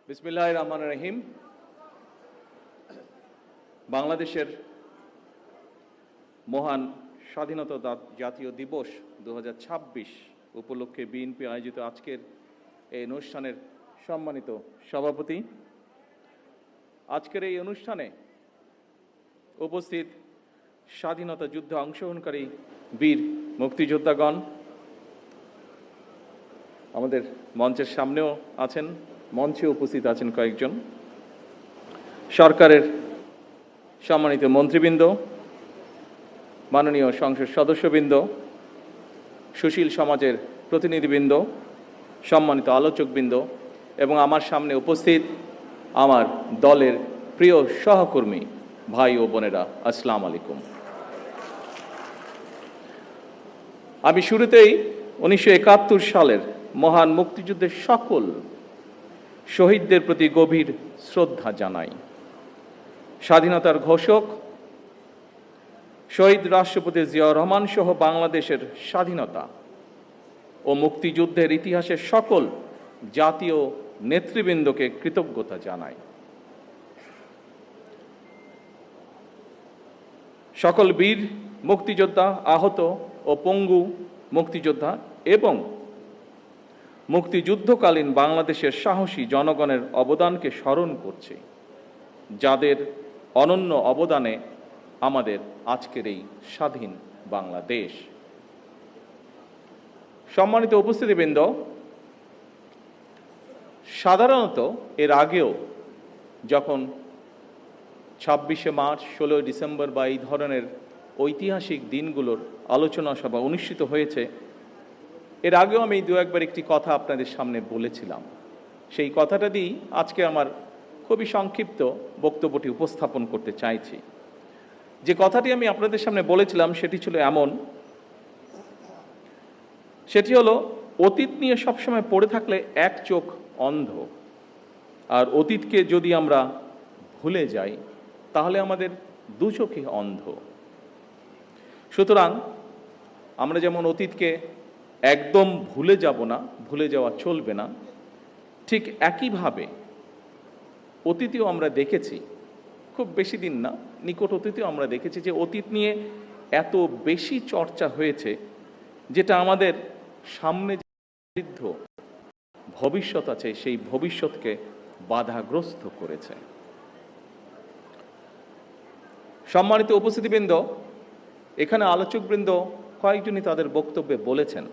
বিসমিল্লাহির রহমানির রহিম। বাংলাদেশের মহান স্বাধীনতা জাতীয় দিবস 2026 উপলক্ষে বিএনপি আয়োজিত আজকের এই অনুষ্ঠানের সম্মানিত সভাপতি, আজকের এই অনুষ্ঠানে উপস্থিত স্বাধীনতা যুদ্ধে অংশগ্রহণকারী বীর মুক্তিযোদ্ধাগণ, আমাদের মঞ্চের সামনেও আছেন, মঞ্চে উপস্থিত আছেন কয়েকজন, সরকারের সম্মানিত মন্ত্রীবৃন্দ, মাননীয় সংসদ সদস্যবৃন্দ, সুশীল সমাজের প্রতিনিধিবৃন্দ, সম্মানিত আলোচকবৃন্দ এবং আমার সামনে উপস্থিত আমার দলের প্রিয় সহকর্মী ভাই ও বোনেরা, আসসালামু আলাইকুম। আমি শুরুতেই 1971 সালের মহান মুক্তিযুদ্ধের সকল শহীদদের প্রতি গভীর শ্রদ্ধা জানাই। স্বাধীনতার ঘোষক শহীদ রাষ্ট্রপতি জিয়াউর রহমান সহ বাংলাদেশের স্বাধীনতা ও মুক্তিযুদ্ধের ইতিহাসের সকল জাতীয় নেতৃবৃন্দকে কৃতজ্ঞতা জানাই। সকল বীর মুক্তিযোদ্ধা, আহত ও পঙ্গু মুক্তিযোদ্ধা এবং মুক্তিযুদ্ধকালীন বাংলাদেশের সাহসী জনগণের অবদানকে স্মরণ করছে, যাদের অনন্য অবদানে আমাদের আজকের এই স্বাধীন বাংলাদেশ। সম্মানিত উপস্থিতিবৃন্দ, সাধারণত এর আগেও যখন 26শে মার্চ, 16ই ডিসেম্বর বা এই ধরনের ঐতিহাসিক দিনগুলোর আলোচনা সভা অনুষ্ঠিত হয়েছে, এর আগেও আমি দু একবার একটি কথা আপনাদের সামনে বলেছিলাম। সেই কথাটা দিয়েই আজকে আমার খুবই সংক্ষিপ্ত বক্তব্যটি উপস্থাপন করতে চাইছি। যে কথাটি আমি আপনাদের সামনে বলেছিলাম সেটি ছিল এমন, সেটি হলো, অতীত নিয়ে সবসময় পড়ে থাকলে এক চোখ অন্ধ, আর অতীতকে যদি আমরা ভুলে যাই তাহলে আমাদের দু চোখই অন্ধ। সুতরাং আমরা যেমন অতীতকে একদম ভুলে যাব না, ভুলে যাওয়া চলবে না, ঠিক একইভাবে অতীতেও আমরা দেখেছি, খুব বেশি দিন না, নিকট অতীতেও আমরা দেখেছি যে অতীত নিয়ে এত বেশি চর্চা হয়েছে যেটা আমাদের সামনে যে সমৃদ্ধ ভবিষ্যৎ আছে সেই ভবিষ্যৎকে বাধাগ্রস্ত করেছে। সম্মানিত উপস্থিতিবৃন্দ, এখানে আলোচকবৃন্দ কয়েকজনই তাদের বক্তব্যে বলেছেন,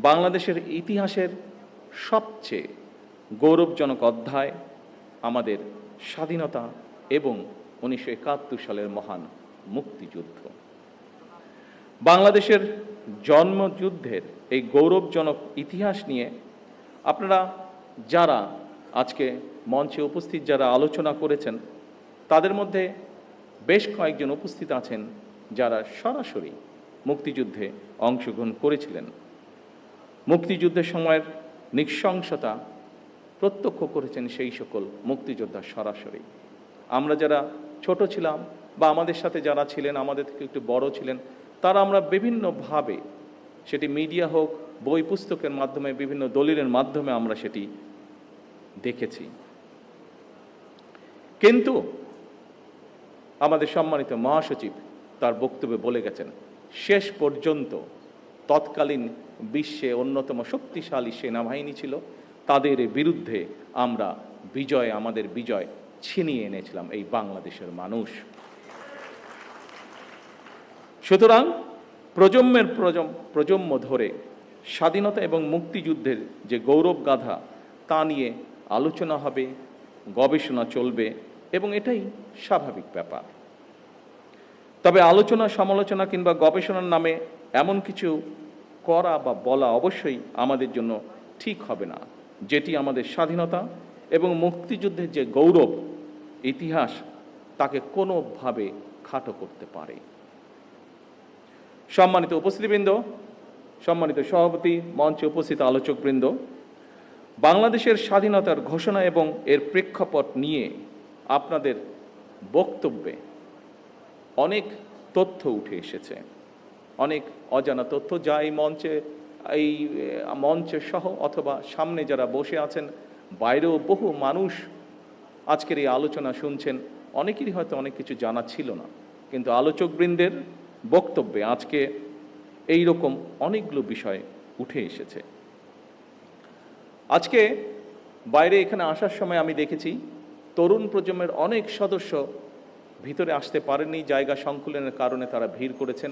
বাংলাদেশের ইতিহাসের সবচেয়ে গৌরবজনক অধ্যায় আমাদের স্বাধীনতা এবং 1971 সালের মহান মুক্তিযুদ্ধ। বাংলাদেশের জন্মযুদ্ধের এই গৌরবজনক ইতিহাস নিয়ে আপনারা যারা আজকে মঞ্চে উপস্থিত, যারা আলোচনা করেছেন, তাদের মধ্যে বেশ কয়েকজন উপস্থিত আছেন যারা সরাসরি মুক্তিযুদ্ধে অংশগ্রহণ করেছিলেন, মুক্তিযুদ্ধের সময়ের নৃশংসতা প্রত্যক্ষ করেছেন সেই সকল মুক্তিযোদ্ধা সরাসরি। আমরা যারা ছোট ছিলাম বা আমাদের সাথে যারা ছিলেন, আমাদের থেকে একটু বড় ছিলেন, তারা আমরা বিভিন্নভাবে, সেটি মিডিয়া হোক, বই পুস্তকের মাধ্যমে, বিভিন্ন দলিলের মাধ্যমে আমরা সেটি দেখেছি। কিন্তু আমাদের সম্মানিত মহাসচিব তার বক্তব্যে বলে গেছেন, শেষ পর্যন্ত তৎকালীন বিশ্বে অন্যতম শক্তিশালী সেনাবাহিনী ছিল, তাদের বিরুদ্ধে আমরা আমাদের বিজয় ছিনিয়ে এনেছিলাম এই বাংলাদেশের মানুষ। সুতরাং প্রজন্ম ধরে স্বাধীনতা এবং মুক্তিযুদ্ধের যে গৌরব গাথা তা নিয়ে আলোচনা হবে, গবেষণা চলবে এবং এটাই স্বাভাবিক ব্যাপার। তবে আলোচনা, সমালোচনা কিংবা গবেষণার নামে এমন কিছু করা বা বলা অবশ্যই আমাদের জন্য ঠিক হবে না, যেটি আমাদের স্বাধীনতা এবং মুক্তিযুদ্ধের যে গৌরব ইতিহাস তাকে কোনোভাবে খাটো করতে পারে। সম্মানিত উপস্থিতিবৃন্দ, সম্মানিত সভাপতি, মঞ্চে উপস্থিত আলোচকবৃন্দ, বাংলাদেশের স্বাধীনতার ঘোষণা এবং এর প্রেক্ষাপট নিয়ে আপনাদের বক্তব্যে অনেক তথ্য উঠে এসেছে, অনেক অজানা তথ্য, যা এই মঞ্চে সহ অথবা সামনে যারা বসে আছেন বাইরেও বহু মানুষ আজকের এই আলোচনা শুনছেন, অনেকেরই হয়তো অনেক কিছু জানা ছিল না, কিন্তু আলোচকবৃন্দের বক্তব্যে আজকে এই রকম অনেকগুলো বিষয় উঠে এসেছে। আজকে বাইরে এখানে আসার সময় আমি দেখেছি তরুণ প্রজন্মের অনেক সদস্য ভিতরে আসতে পারেননি, জায়গা সংকুলনের কারণে তারা ভিড় করেছেন।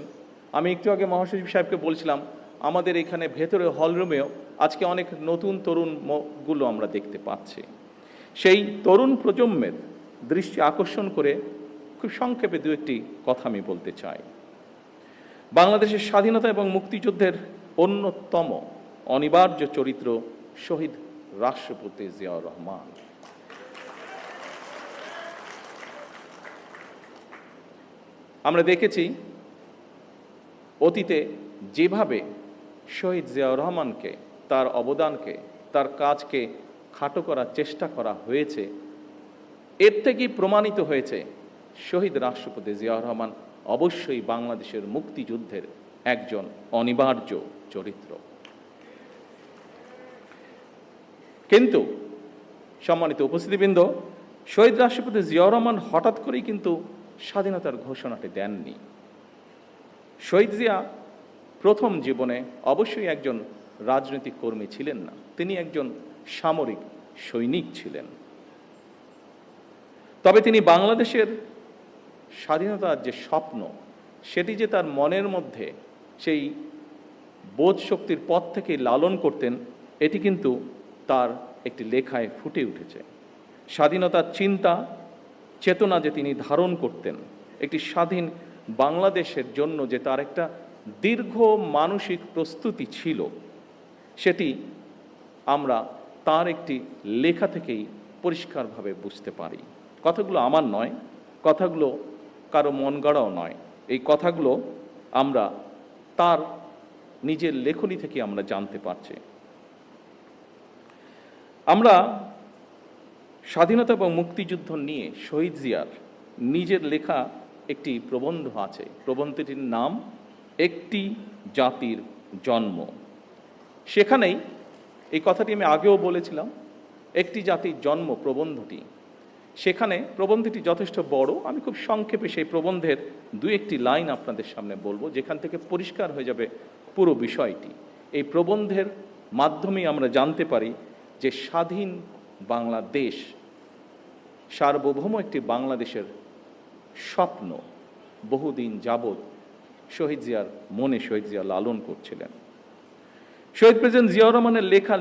আমি একটু আগে মহাসচিব সাহেবকে বলছিলাম, আমাদের এখানে ভেতরে হলরুমেও আজকে অনেক নতুন তরুণগুলো আমরা দেখতে পাচ্ছি। সেই তরুণ প্রজন্মের দৃষ্টি আকর্ষণ করে খুব সংক্ষেপে দু একটি কথা আমি বলতে চাই। বাংলাদেশের স্বাধীনতা এবং মুক্তিযুদ্ধের অন্যতম অনিবার্য চরিত্র শহীদ রাষ্ট্রপতি জিয়াউর রহমান। আমরা দেখেছি অতীতে যেভাবে শহীদ জিয়াউর রহমানকে, তার অবদানকে, তার কাজকে খাটো করার চেষ্টা করা হয়েছে, এর থেকেই প্রমাণিত হয়েছে শহীদ রাষ্ট্রপতি জিয়াউর রহমান অবশ্যই বাংলাদেশের মুক্তিযুদ্ধের একজন অনিবার্য চরিত্র। কিন্তু সম্মানিত উপস্থিতিবৃন্দ, শহীদ রাষ্ট্রপতি জিয়াউর রহমান হঠাৎ করেই কিন্তু স্বাধীনতার ঘোষণাটি দেননি। শহীদ জিয়া প্রথম জীবনে অবশ্যই একজন রাজনৈতিক কর্মী ছিলেন না, তিনি একজন সামরিক সৈনিক ছিলেন। তবে তিনি বাংলাদেশের স্বাধীনতার যে স্বপ্ন, সেটি যে তার মনের মধ্যে সেই বোধ শক্তির পথ থেকে লালন করতেন, এটি কিন্তু তার একটি লেখায় ফুটে উঠেছে। স্বাধীনতার চিন্তা চেতনা যে তিনি ধারণ করতেন, একটি স্বাধীন বাংলাদেশের জন্য যে তার একটা দীর্ঘ মানসিক প্রস্তুতি ছিল, সেটি আমরা তার একটি লেখা থেকেই পরিষ্কারভাবে বুঝতে পারি। কথাগুলো আমার নয়, কথাগুলো কারো মন গড়াও নয়, এই কথাগুলো আমরা তার নিজের লেখনী থেকে আমরা জানতে পারছি। আমরা স্বাধীনতা এবং মুক্তিযুদ্ধ নিয়ে শহীদ জিয়ার নিজের লেখা একটি প্রবন্ধ আছে। প্রবন্ধটির নাম একটি জাতির জন্ম। সেখানেই এই কথাটি আমি আগেও বলেছিলাম, একটি জাতির জন্ম প্রবন্ধটি, সেখানে প্রবন্ধটি যথেষ্ট বড়। আমি খুব সংক্ষেপে সেই প্রবন্ধের দু একটি লাইন আপনাদের সামনে বলবো, যেখান থেকে পরিষ্কার হয়ে যাবে পুরো বিষয়টি। এই প্রবন্ধের মাধ্যমেই আমরা জানতে পারি যে স্বাধীন বাংলাদেশ, সার্বভৌম একটি বাংলাদেশের স্বপ্ন বহুদিন যাবৎ শহীদ জিয়ার মনে শহীদ জিয়া লালন করছিলেন। শহীদ প্রেসিডেন্ট জিয়াউর রহমানের লেখার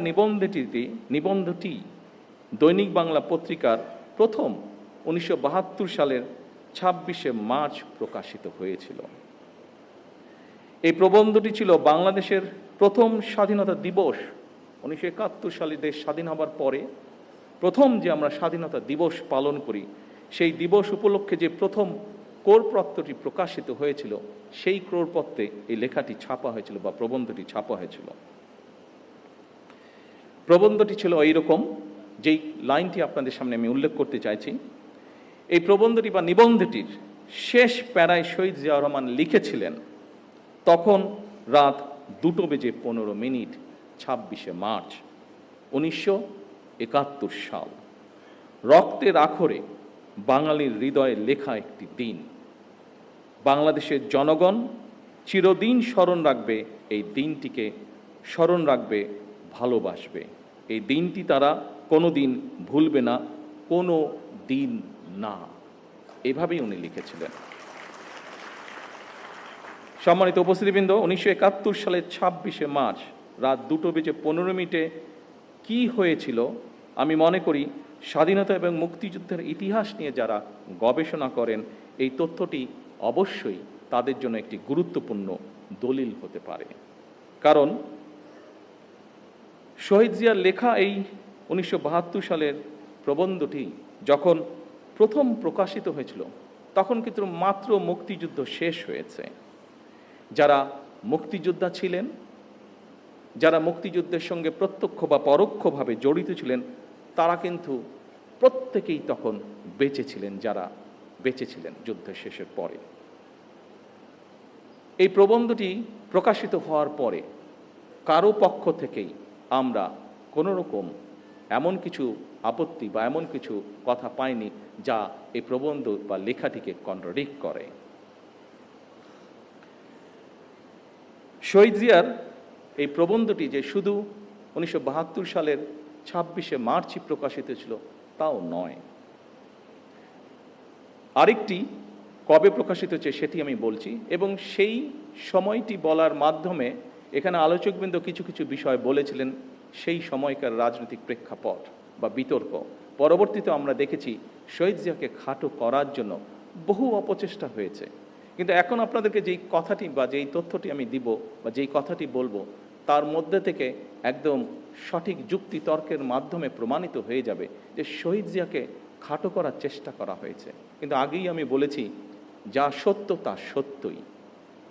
নিবন্ধটি দৈনিক বাংলা পত্রিকার প্রথম 1972 সালের 26শে মার্চ প্রকাশিত হয়েছিল। এই প্রবন্ধটি ছিল বাংলাদেশের প্রথম স্বাধীনতা দিবস। 1971 সালে দেশ স্বাধীন হবার পরে প্রথম যে আমরা স্বাধীনতা দিবস পালন করি, সেই দিবস উপলক্ষে যে প্রথম কোরপত্রটি প্রকাশিত হয়েছিল, সেই কোরপত্রে এই লেখাটি ছাপা হয়েছিল বা প্রবন্ধটি ছাপা হয়েছিল। প্রবন্ধটি ছিল এইরকম, যেই লাইনটি আপনাদের সামনে আমি উল্লেখ করতে চাইছি। এই প্রবন্ধটি বা নিবন্ধটির শেষ প্যারায় শহীদ জিয়াউর রহমান লিখেছিলেন, তখন রাত 2:15 26শে মার্চ 1971 সাল। রক্তের আখরে বাঙালির হৃদয়ে লেখা একটি দিন। বাংলাদেশের জনগণ চিরদিন স্মরণ রাখবে এই দিনটিকে, স্মরণ রাখবে, ভালোবাসবে। এই দিনটি তারা কোনো দিন ভুলবে না, কোনো দিন না। এভাবেই উনি লিখেছিলেন। সম্মানিত উপস্থিতিবৃন্দ, 1971 সালের 26শে মার্চ রাত 2:15 কি হয়েছিল, আমি মনে করি স্বাধীনতা এবং মুক্তিযুদ্ধের ইতিহাস নিয়ে যারা গবেষণা করেন, এই তথ্যটি অবশ্যই তাদের জন্য একটি গুরুত্বপূর্ণ দলিল হতে পারে। কারণ শহীদ জিয়ার লেখা এই 1972 সালের প্রবন্ধটি যখন প্রথম প্রকাশিত হয়েছিল, তখন কিন্তু মাত্র মুক্তিযুদ্ধ শেষ হয়েছে। যারা মুক্তিযোদ্ধা ছিলেন, যারা মুক্তিযুদ্ধের সঙ্গে প্রত্যক্ষ বা পরোক্ষভাবে জড়িত ছিলেন, তারা কিন্তু প্রত্যেকেই তখন বেঁচে ছিলেন, যারা বেঁচে ছিলেন যুদ্ধের শেষের পরে। এই প্রবন্ধটি প্রকাশিত হওয়ার পরে কারো পক্ষ থেকেই আমরা কোনো রকম এমন কিছু আপত্তি বা এমন কিছু কথা পাইনি যা এই প্রবন্ধ বা লেখাটিকে কন্ট্রাডিক্ট করে। শহীদ জিয়ার এই প্রবন্ধটি যে শুধু 1972 সালের 26শে মার্চই প্রকাশিত ছিল তাও নয়, আরেকটি কবে প্রকাশিত হচ্ছে সেটি আমি বলছি, এবং সেই সময়টি বলার মাধ্যমে এখানে আলোচকবৃন্দ কিছু কিছু বিষয় বলেছিলেন সেই সময়কার রাজনৈতিক প্রেক্ষাপট বা বিতর্ক। পরবর্তীতে আমরা দেখেছি শহীদ জিয়াকে খাটো করার জন্য বহু অপচেষ্টা হয়েছে, কিন্তু এখন আপনাদেরকে যেই কথাটি বা যেই তথ্যটি আমি দিব বা যেই কথাটি বলবো তার মধ্যে থেকে একদম সঠিক যুক্তি তর্কের মাধ্যমে প্রমাণিত হয়ে যাবে যে শহীদ জিয়াকে খাটো করার চেষ্টা করা হয়েছে। কিন্তু আগেই আমি বলেছি যা সত্য তা সত্যই।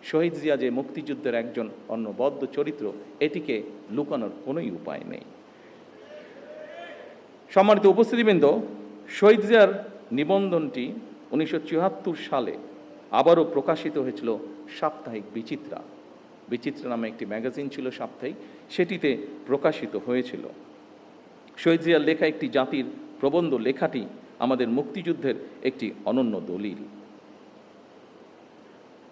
শহীদ জিয়া যে মুক্তিযুদ্ধের একজন অনবদ্য চরিত্র, এটিকে লুকানোর কোনোই উপায় নেই। সম্মানিত উপস্থিতিবৃন্দ, শহীদ জিয়ার নিবন্ধনটি 1974 সালে আবারও প্রকাশিত হয়েছিল সাপ্তাহিক বিচিত্রা। বিচিত্রা নামে একটি ম্যাগাজিন ছিল সাপ্তাহিক, সেটিতে প্রকাশিত হয়েছিল। শহীদ জিয়ার লেখা একটি জাতির প্রবন্ধ লেখাটি আমাদের মুক্তিযুদ্ধের একটি অনন্য দলিল।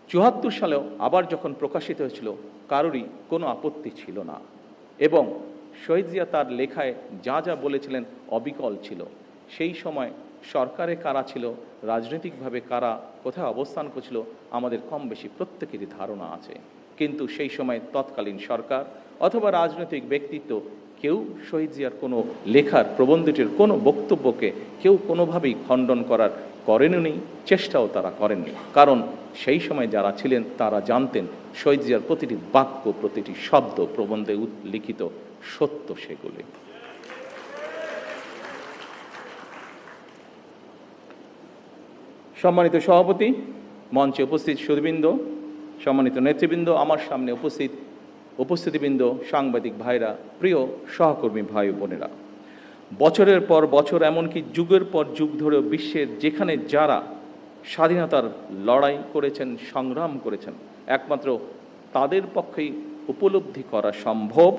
74 সালেও আবার যখন প্রকাশিত হয়েছিল কারোরই কোনো আপত্তি ছিল না, এবং শহীদ জিয়া তার লেখায় যা যা বলেছিলেন অবিকল ছিল। সেই সময় সরকারে কারা ছিল, রাজনৈতিকভাবে কারা কোথায় অবস্থান করছিল আমাদের কম বেশি প্রত্যেকেরই ধারণা আছে, কিন্তু সেই সময় তৎকালীন সরকার অথবা রাজনৈতিক ব্যক্তিত্ব কেউ শহীদ জিয়ার কোনো লেখার প্রবন্ধটির কোনো বক্তব্যকে কেউ কোনোভাবেই খণ্ডন করেননি, চেষ্টাও তারা করেননি। কারণ সেই সময় যারা ছিলেন তারা জানতেন শহীদ জিয়ার প্রতিটি বাক্য, প্রতিটি শব্দ প্রবন্ধে লিখিত সত্য সেগুলি। সম্মানিত সভাপতি, মঞ্চে উপস্থিত সুধীবৃন্দ, সম্মানিত নেতৃবৃন্দ, আমার সামনে উপস্থিতিবৃন্দ, সাংবাদিক ভাইরা, প্রিয় সহকর্মী ভাই বোনেরা, বছরের পর বছর এমনকি যুগের পর যুগ ধরেও বিশ্বের যেখানে যারা স্বাধীনতার লড়াই করেছেন, সংগ্রাম করেছেন, একমাত্র তাদের পক্ষেই উপলব্ধি করা সম্ভব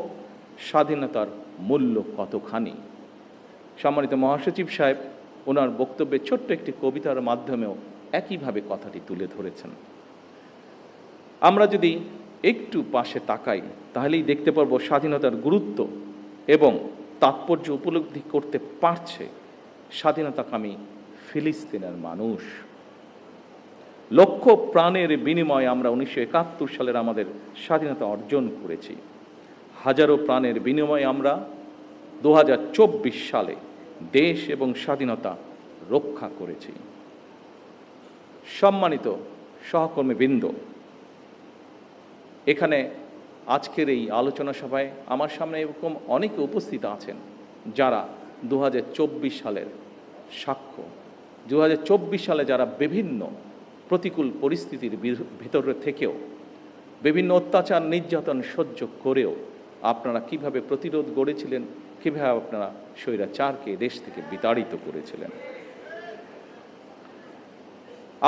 স্বাধীনতার মূল্য কতখানি। সম্মানিত মহাসচিব সাহেব ওনার বক্তব্যে ছোট্ট একটি কবিতার মাধ্যমেও একইভাবে কথাটি তুলে ধরেছেন। আমরা যদি একটু পাশে তাকাই তাহলেই দেখতে পারবো স্বাধীনতার গুরুত্ব এবং তাৎপর্য উপলব্ধি করতে পারছে স্বাধীনতাকামী ফিলিস্তিনের মানুষ। লক্ষ প্রাণের বিনিময়ে আমরা 1971 সালের আমাদের স্বাধীনতা অর্জন করেছি। হাজারো প্রাণের বিনিময়ে আমরা 2024 সালে দেশ এবং স্বাধীনতা রক্ষা করেছি। সম্মানিত সহকর্মীবৃন্দ, এখানে আজকের এই আলোচনা সভায় আমার সামনে এরকম অনেকে উপস্থিত আছেন যারা 2024 সালের সাক্ষ্য। 2024 সালে যারা বিভিন্ন প্রতিকূল পরিস্থিতির ভিতরে থেকেও, বিভিন্ন অত্যাচার নির্যাতন সহ্য করেও আপনারা কিভাবে প্রতিরোধ গড়েছিলেন, কিভাবে আপনারা স্বৈরাচারকে দেশ থেকে বিতাড়িত করেছিলেন।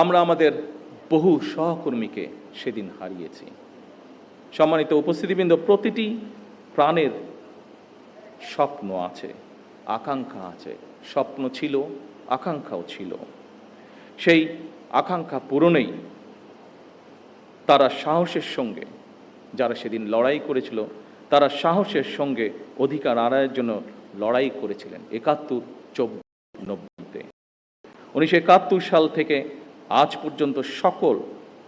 আমরা আমাদের বহু সহকর্মীকে সেদিন হারিয়েছি। সম্মানিত উপস্থিতিবৃন্দ, প্রতিটি প্রাণের স্বপ্ন আছে, আকাঙ্ক্ষা আছে। স্বপ্ন ছিল, আকাঙ্ক্ষাও ছিল। সেই আকাঙ্ক্ষা পূরণেই তারা সাহসের সঙ্গে, যারা সেদিন লড়াই করেছিল, তারা সাহসের সঙ্গে অধিকার আদায়ের জন্য লড়াই করেছিলেন 71-90-তে। 1971 সাল থেকে আজ পর্যন্ত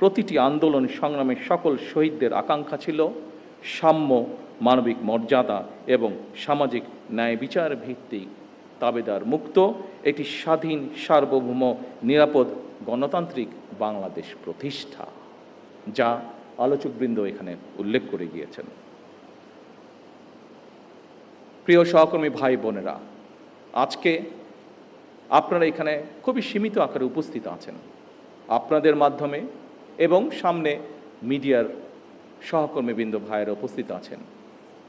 প্রতিটি আন্দোলন সংগ্রামের সকল শহীদদের আকাঙ্ক্ষা ছিল সাম্য, মানবিক মর্যাদা এবং সামাজিক ন্যায় বিচার ভিত্তিক তাবেদার মুক্ত একটি স্বাধীন, সার্বভৌম, নিরাপদ, গণতান্ত্রিক বাংলাদেশ প্রতিষ্ঠা, যা আলোচকবৃন্দ এখানে উল্লেখ করে গিয়েছেন। প্রিয় সহকর্মী ভাই বোনেরা, আজকে আপনারা এখানে খুবই সীমিত আকারে উপস্থিত আছেন। আপনাদের মাধ্যমে এবং সামনে মিডিয়ার সহকর্মীবৃন্দ ভাইয়েরা উপস্থিত আছেন,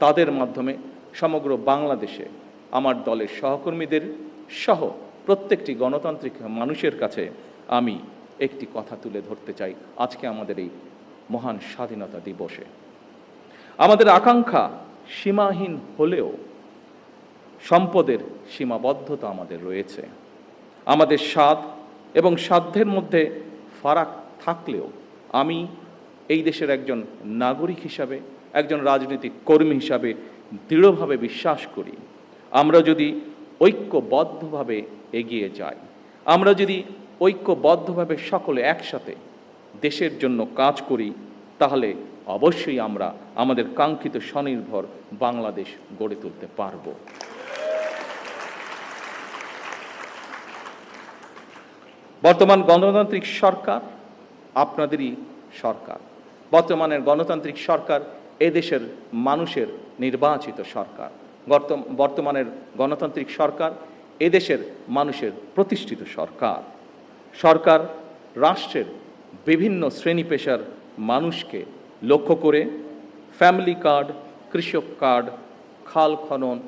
তাদের মাধ্যমে সমগ্র বাংলাদেশে আমার দলের সহকর্মীদের সহ প্রত্যেকটি গণতান্ত্রিক মানুষের কাছে আমি একটি কথা তুলে ধরতে চাই আজকে আমাদের এই মহান স্বাধীনতা দিবসে। আমাদের আকাঙ্ক্ষা সীমাহীন হলেও সম্পদের সীমাবদ্ধতা আমাদের রয়েছে। আমাদের স্বাদ এবং সাধ্যের মধ্যে ফারাক থাকলেও আমি এই দেশের একজন নাগরিক হিসাবে, একজন রাজনৈতিক কর্মী হিসাবে দৃঢ়ভাবে বিশ্বাস করি, আমরা যদি ঐক্যবদ্ধভাবে এগিয়ে যাই, আমরা যদি ঐক্যবদ্ধভাবে সকলে একসাথে দেশের জন্য কাজ করি, তাহলে অবশ্যই আমরা আমাদের কাঙ্ক্ষিত স্বনির্ভর বাংলাদেশ গড়ে তুলতে পারব। বর্তমান গণতান্ত্রিক সরকার আপনাদেরই সরকার। বর্তমানের গণতান্ত্রিক সরকার এদেশের মানুষের নির্বাচিত সরকার। বর্তমানের গণতান্ত্রিক সরকার এদেশের মানুষের প্রতিষ্ঠিত সরকার। সরকার রাষ্ট্রের বিভিন্ন শ্রেণী পেশার মানুষকে লক্ষ্য করে ফ্যামিলি কার্ড, কৃষক কার্ড, খাল খনন,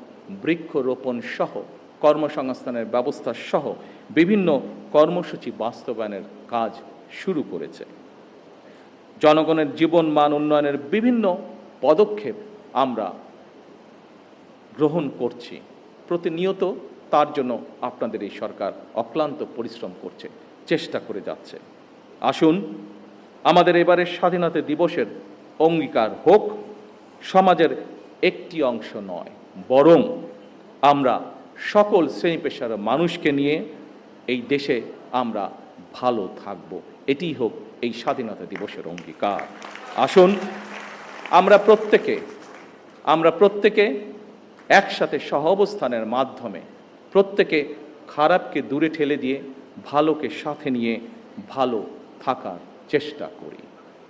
বৃক্ষরোপণ সহ কর্মসংস্থানের ব্যবস্থা সহ বিভিন্ন কর্মসূচি বাস্তবায়নের কাজ শুরু করেছে। জনগণের জীবন মান উন্নয়নের বিভিন্ন পদক্ষেপ আমরা গ্রহণ করছি। প্রতিনিয়ত তার জন্য আপনাদের এই সরকার অক্লান্ত পরিশ্রম করছে, চেষ্টা করে যাচ্ছে। আসুন আমাদের এবারের স্বাধীনতা দিবসের অঙ্গীকার হোক সমাজের একটি অংশ নয়, বরং আমরা সকল শ্রেণী পেশার মানুষকে নিয়ে এই দেশে আমরা ভালো থাকব। এটিই হোক এই স্বাধীনতা দিবসের অঙ্গীকার। আসুন আমরা প্রত্যেকে একসাথে সহাবস্থানের মাধ্যমে প্রত্যেকে খারাপকে দূরে ঠেলে দিয়ে ভালোকে সাথে নিয়ে ভালো থাকার চেষ্টা করি।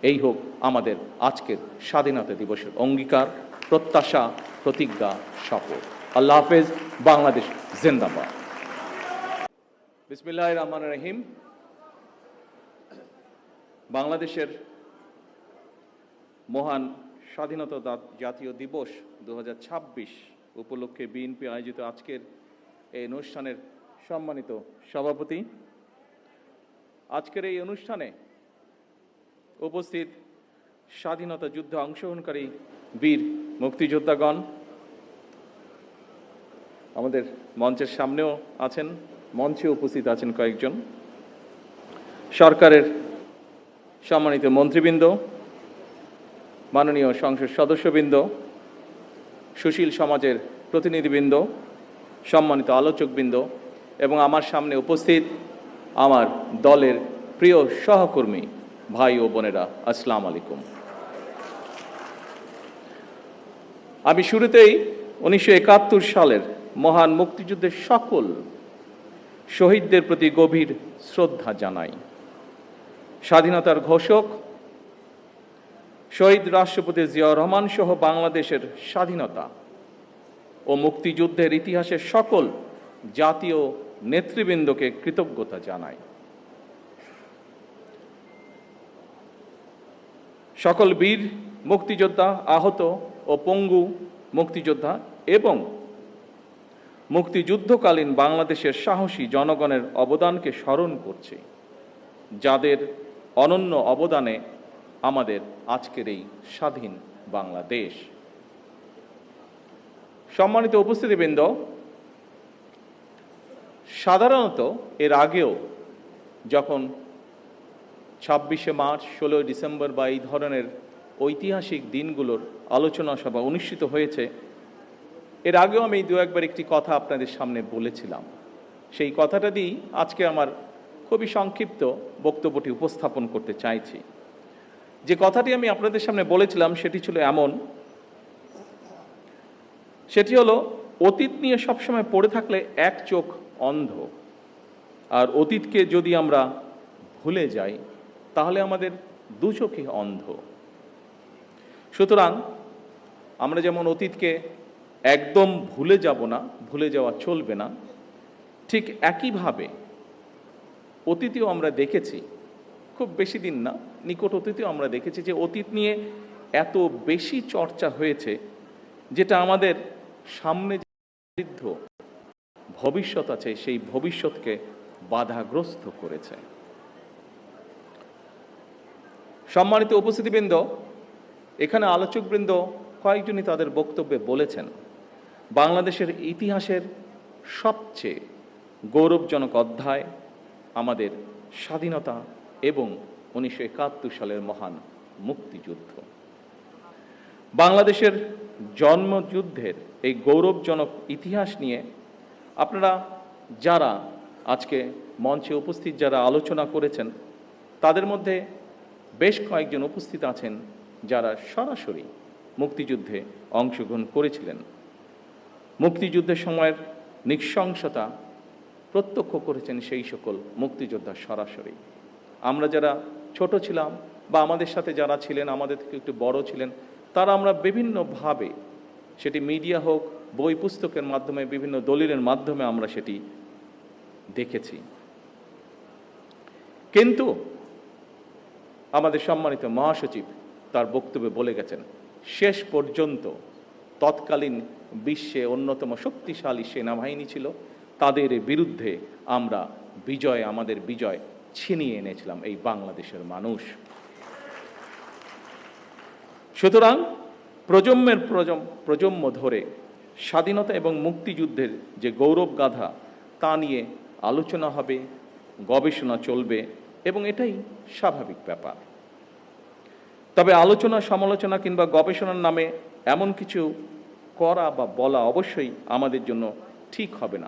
এই হোক আমাদের আজকের স্বাধীনতা দিবসের অঙ্গীকার, প্রত্যাশা, প্রতিজ্ঞা, শপথ। আল্লাহ হাফেজ। বাংলাদেশ জিন্দাবাদ। বিসমিল্লাহির রহমানির রহিম। বাংলাদেশের মহান স্বাধীনতা জাতীয় দিবস 2026 উপলক্ষে বিএনপি আয়োজিত আজকের এই অনুষ্ঠানের সম্মানিত সভাপতি, আজকের এই অনুষ্ঠানে উপস্থিত স্বাধীনতা যুদ্ধে অংশগ্রহণকারী বীর মুক্তিযোদ্ধাগণ, আমাদের মঞ্চের সামনেও আছেন, মঞ্চে উপস্থিত আছেন কয়েকজন, সরকারের সম্মানিত মন্ত্রীবৃন্দ, মাননীয় সংসদ সদস্যবৃন্দ, সুশীল সমাজের প্রতিনিধিবৃন্দ, সম্মানিত আলোচকবৃন্দ এবং আমার সামনে উপস্থিত আমার দলের প্রিয় সহকর্মী ভাই ও বোনেরা, আসসালামু আলাইকুম। আমি শুরুতেই 1971 সালের মহান মুক্তিযুদ্ধের সকল শহীদদের প্রতি গভীর শ্রদ্ধা জানাই। স্বাধীনতার ঘোষক শহীদ রাষ্ট্রপতি জিয়াউর রহমান সহ বাংলাদেশের স্বাধীনতা ও মুক্তিযুদ্ধের ইতিহাসের সকল জাতীয় নেতৃবৃন্দকে কৃতজ্ঞতা জানাই। সকল বীর মুক্তিযোদ্ধা, আহত ও পঙ্গু মুক্তিযোদ্ধা এবং মুক্তিযুদ্ধকালীন বাংলাদেশের সাহসী জনগণের অবদানকে স্মরণ করছি, যাদের অনন্য অবদানে আমাদের আজকের এই স্বাধীন বাংলাদেশ। সম্মানিত উপস্থিতিবৃন্দ, সাধারণত এর আগেও যখন 26শে মার্চ, 16ই ডিসেম্বর বা এই ধরনের ঐতিহাসিক দিনগুলোর আলোচনা সভা অনুষ্ঠিত হয়েছে, এর আগেও আমি দু একবার একটি কথা আপনাদের সামনে বলেছিলাম। সেই কথাটা দিয়েই আজকে আমার খুবই সংক্ষিপ্ত বক্তব্যটি উপস্থাপন করতে চাইছি। যে কথাটি আমি আপনাদের সামনে বলেছিলাম সেটি ছিল এমন, সেটি হলো অতীত নিয়ে সবসময় পড়ে থাকলে এক চোখ অন্ধ, আর অতীতকে যদি আমরা ভুলে যাই তাহলে আমাদের দু চোখই অন্ধ। সুতরাং আমরা যেমন অতীতকে একদম ভুলে যাব না, ভুলে যাওয়া চলবে না, ঠিক একইভাবে অতীতেও আমরা দেখেছি, খুব বেশি দিন না, নিকট অতীতেও আমরা দেখেছি যে অতীত নিয়ে এত বেশি চর্চা হয়েছে যেটা আমাদের সামনে যে সমৃদ্ধ ভবিষ্যৎ আছে সেই ভবিষ্যৎকে বাধাগ্রস্ত করেছে। সম্মানিত উপস্থিতিবৃন্দ, এখানে আলোচকবৃন্দ কয়েকজনই তাদের বক্তব্যে বলেছেন বাংলাদেশের ইতিহাসের সবচেয়ে গৌরবজনক অধ্যায় আমাদের স্বাধীনতা এবং 1971 সালের মহান মুক্তিযুদ্ধ। বাংলাদেশের জন্মযুদ্ধের এই গৌরবজনক ইতিহাস নিয়ে আপনারা যারা আজকে মঞ্চে উপস্থিত যারা আলোচনা করেছেন, তাদের মধ্যে বেশ কয়েকজন উপস্থিত আছেন যারা সরাসরি মুক্তিযুদ্ধে অংশগ্রহণ করেছিলেন, মুক্তিযুদ্ধের সময়ের নৃশংসতা প্রত্যক্ষ করেছেন সেই সকল মুক্তিযোদ্ধা সরাসরি। আমরা যারা ছোট ছিলাম বা আমাদের সাথে যারা ছিলেন, আমাদের থেকে একটু বড় ছিলেন, তারা আমরা বিভিন্নভাবে, সেটি মিডিয়া হোক, বই পুস্তকের মাধ্যমে, বিভিন্ন দলিলের মাধ্যমে আমরা সেটি দেখেছি। কিন্তু আমাদের সম্মানিত মহাসচিব তার বক্তব্যে বলে গেছেন, শেষ পর্যন্ত তৎকালীন বিশ্বে অন্যতম শক্তিশালী সেনাবাহিনী ছিল, তাদের বিরুদ্ধে আমরা আমাদের বিজয় ছিনিয়ে এনেছিলাম এই বাংলাদেশের মানুষ। সুতরাং প্রজন্ম ধরে স্বাধীনতা এবং মুক্তিযুদ্ধের যে গৌরব গাথা, তা নিয়ে আলোচনা হবে, গবেষণা চলবে এবং এটাই স্বাভাবিক ব্যাপার। তবে আলোচনা, সমালোচনা কিংবা গবেষণার নামে এমন কিছু করা বা বলা অবশ্যই আমাদের জন্য ঠিক হবে না।